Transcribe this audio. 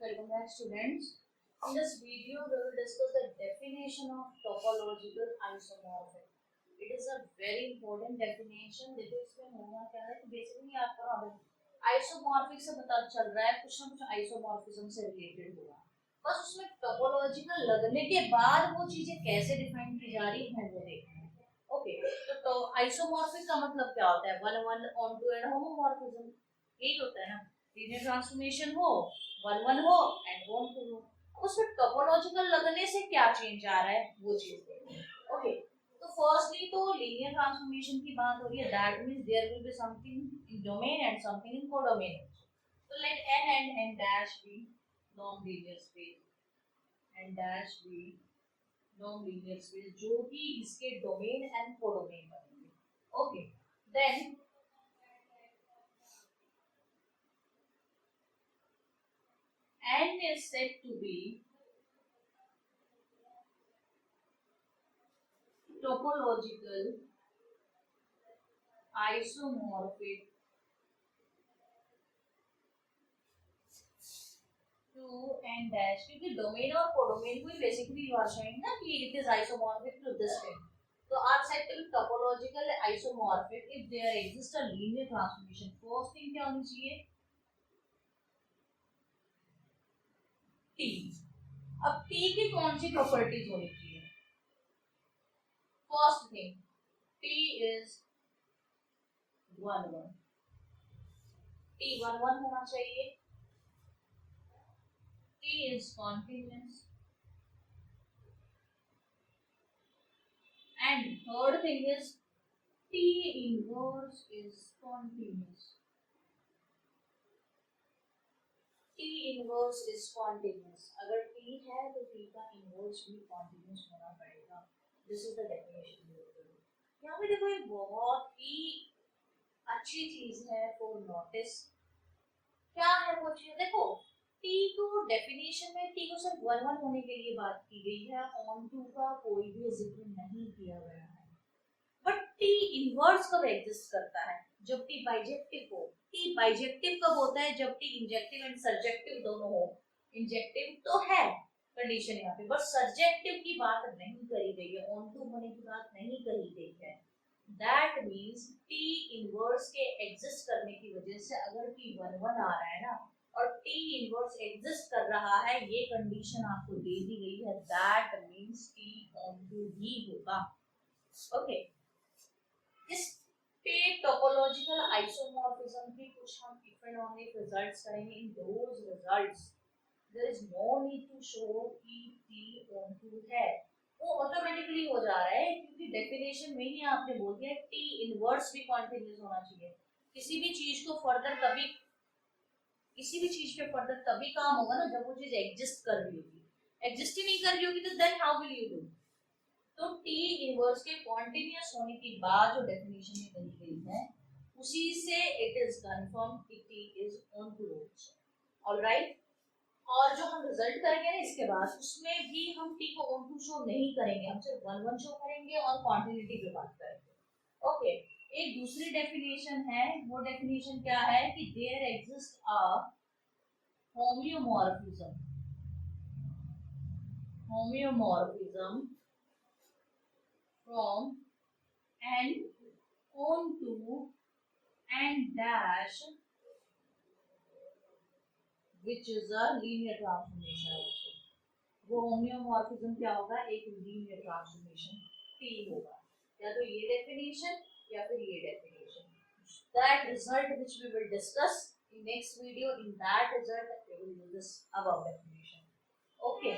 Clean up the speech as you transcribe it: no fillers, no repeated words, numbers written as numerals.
Welcome back, students. In this video, we will discuss the definition of topological isomorphism. It is a very important definition. देखो इसमें होना क्या है कि basically आपका आइसोमॉर्फिक से पता चल रहा है कुछ ना कुछ आइसोमॉर्फिज्म से रिलेटेड होगा. बस उसमें टोपोलॉजिकल लगने के बाद वो चीजें कैसे डिफाइन की जा रही है वो देखना है. ओके, तो आइसोमॉर्फिक का मतलब क्या होता है? One one onto and homomorphism, यही होता है ना. लीनियर ट्रांसफॉर्मेशन हो, वन वन हो एंड वन टू हो. उसमें टोपोलॉजिकल लगने से क्या चेंज आ रहा है वो चीज देखते हैं. ओके, तो फर्स्टली तो लीनियर ट्रांसफॉर्मेशन की बात हो रही है. That means there will be something in domain and something in codomain. तो let n and n dash be non-linear space and dash be non-linear space जो कि इसके डोमेन एंड कोडोमेन बनेंगे. Okay, then n is said to be topological isomorphic to n dash, क्योंकि domain और codomain को ही basically you are showing ना कि it is isomorphic to this thing. तो are set two topological isomorphic if there exist a linear transformation. First thing क्या होनी चाहिए? t. अब t की कौन सी प्रॉपर्टीज होनी चाहिए? First thing, t is 1 1. t 1 1 होना चाहिए. t is continuous. And third thing is t inverse is continuous. t inverse is continuous. अगर t है तो t का inverse भी continuous होना पड़ेगा. This is the definition. यहाँ पे देखो, ये बहुत ही अच्छी चीज है for notice. क्या है वो चीज? देखो, t को डेफिनेशन में t को सिर्फ 1 1 होने के लिए बात की गई है. ऑन टू का कोई भी जिक्र नहीं किया गया है. बट t इनवर्स कब एग्जिस्ट करता है? जब t बाइजेक्टिव हो. t बाइजेक्टिव कब होता है? जब t इंजेक्टिव एंड सर्जेक्टिव दोनों हो. इंजेक्टिव तो है कंडीशन यहाँ पे, बट सर्जेक्टिव की बात नहीं करी गई है. ऑन टू होने की बात नहीं करी गई है. दैट मीन्स t इनवर्स के एग्जिस्ट करने की वजह से अगर t 1 1 आ रहा है ना और t इनवर्स एग्जिस्ट कर रहा है, ये कंडीशन आपको दे दी गई है. That means t onto ही होगा. ओके, इस पे टोपोलॉजिकल आइसोमॉर्फिज्म की कुछ हम इकोनॉमिक रिजल्ट्स करेंगे. In those results there is no need to show कि t ऑन टू है. वो ऑटोमेटिकली हो जा रहा है क्योंकि डेफिनेशन में ही आपने बोल दिया t इनवर्स भी कंटीन्यूअस होना चाहिए. किसी भी चीज को फर्दर कभी किसी भी चीज पे फर्दर तभी काम होगा ना जब वो चीज एग्जिस्ट कर रही होगी. एग्जिस्ट ही नहीं कर रही होगी तो then how will you do? तो t इनवर्स के कंटीन्यूअस होने के बाद जो डेफिनेशन में कही गई है उसी से इट इज कंफर्म कि t is onto roots. Alright, और जो हम रिजल्ट करेंगे ना इसके बाद उसमें भी हम t को ऑन टू शो नहीं करेंगे. हम सिर्फ 1 1 शो करेंगे और क्वांटिटी पे बात करेंगे. ओके, एक दूसरी डेफिनेशन है. वो डेफिनेशन क्या है कि there exist a homeomorphism. Homeomorphism from n on to n dash which is a linear transformation also. वो होम्योमॉर्फिज्म क्या होगा? एक लीनियर ट्रांसफॉर्मेशन t होगा. या तो ये डेफिनेशन या फिर ये definition. That result which we will discuss in next video. In that result we will use this above definition. Okay.